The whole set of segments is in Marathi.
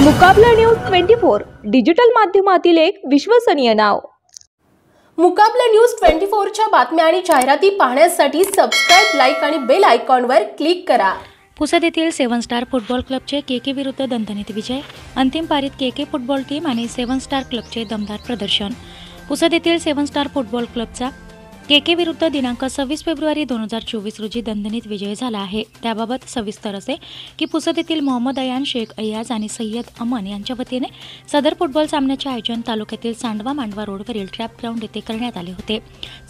मुकाबला न्यूज 24 डिजिटल माध्यमातील एक विश्वसनीय नाव। मुकाबला न्यूज 24 च्या बातम्या आणि जाहिराती पाहण्यासाठी सबस्क्राइब, लाईक आणि बेल आयकॉनवर क्लिक करा। पुसद येथील 7 स्टार फुटबॉल क्लबचे केके विरुद्ध दणदणीत विजय। अंतिम पारीत केके फुटबॉल टीम आणि 7 स्टार क्लबचे दमदार प्रदर्शन। पुसद येथील 7 स्टार फुटबॉल क्लबचा केके विरुद्ध दिनांक 26 फेब्रुवारी 2024 रोजी दणदणीत विजय झाला आहे। त्याबाबत सविस्तर असे की पुसद येथील मोहम्मद अयान, शेख अय्याज आणि सय्यद अमन यांच्या वतीने सदर फुटबॉल सामन्याचे आयोजन तालुक्यातील सांडवा मांडवा रोडवरील ट्रॅप ग्राउंड येथे करण्यात आले होते।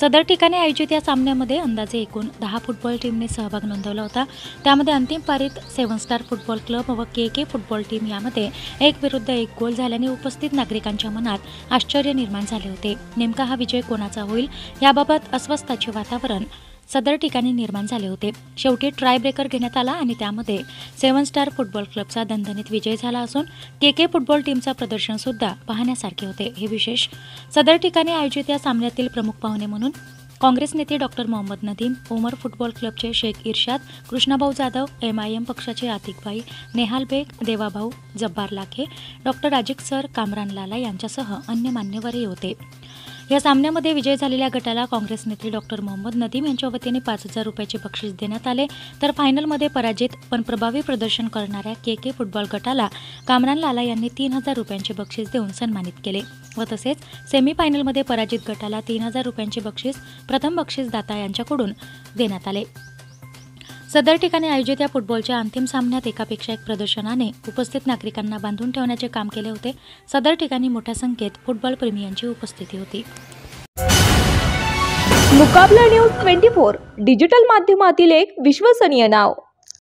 सदर ठिकाणी आयोजित या सामन्यामध्ये अंदाजे एकूण 10 फुटबॉल टीमने सहभाग नोंदवला होता। त्यामध्ये अंतिम पारीत 7 स्टार फुटबॉल क्लब व केके फुटबॉल टीम यामध्ये 1 विरुद्ध 1 गोल झाल्याने उपस्थित नागरिकांच्या मनात आश्चर्य निर्माण झाले होते। नेमका हा विजय कोणाचा होईल याबाबत अस्वस्थतेचे वातावरण सदर ठिकाणी निर्माण झाले होते। शेवटी ट्राय ब्रेकर घेण्यात आला आणि त्यामध्ये 7 स्टार फुटबॉल क्लबचा दणदणीत विजय झाला असून केके फुटबॉल टीमचा प्रदर्शन सुद्धा पाहण्यासारखे होते। हे विशेष सदर ठिकाणी आयोजित या सामन्यातील प्रमुख पाहुणे म्हणून काँग्रेस नेते डॉक्टर मोहम्मद नदीम, उमर फुटबॉल क्लबचे शेख इर्शाद, कृष्णाभाऊ जाधव, MIM पक्षाचे आतिकभाई, नेहाल बेग, देवाभाऊ, जब्बार लाखे, डॉक्टर राजिक सर, कामरान लाला यांच्यासह अन्य मान्यवरही होते। या सामन्यामध्ये विजय झालेल्या गटाला काँग्रेस नेते डॉक्टर मोहम्मद नदीम यांच्या वतीने 5,000 रुपयाचे बक्षीस देण्यात आले, तर फायनलमध्ये पराजित पण प्रभावी प्रदर्शन करणाऱ्या केके फुटबॉल गटाला कामरान लाला यांनी 3,000 रुपयांचे बक्षीस देऊन सन्मानित केले व तसेच सेमीफायनलमध्ये पराजित गटाला 3,000 रुपयांचे बक्षीस प्रथम बक्षीसदाता यांच्याकडून देण्यात आले। सदर ठिकाणी आयोजित या फुटबॉलच्या अंतिम सामन्यात एकापेक्षा एक प्रदर्शनाने उपस्थित नागरिकांना बांधून ठेवण्याचे काम केले होते। सदर ठिकाणी मोठ्या संख्येत फुटबॉल प्रेमीयांची उपस्थिती होती। मुकाबला न्यूज 24 डिजिटल माध्यमातील एक विश्वसनीय नाव।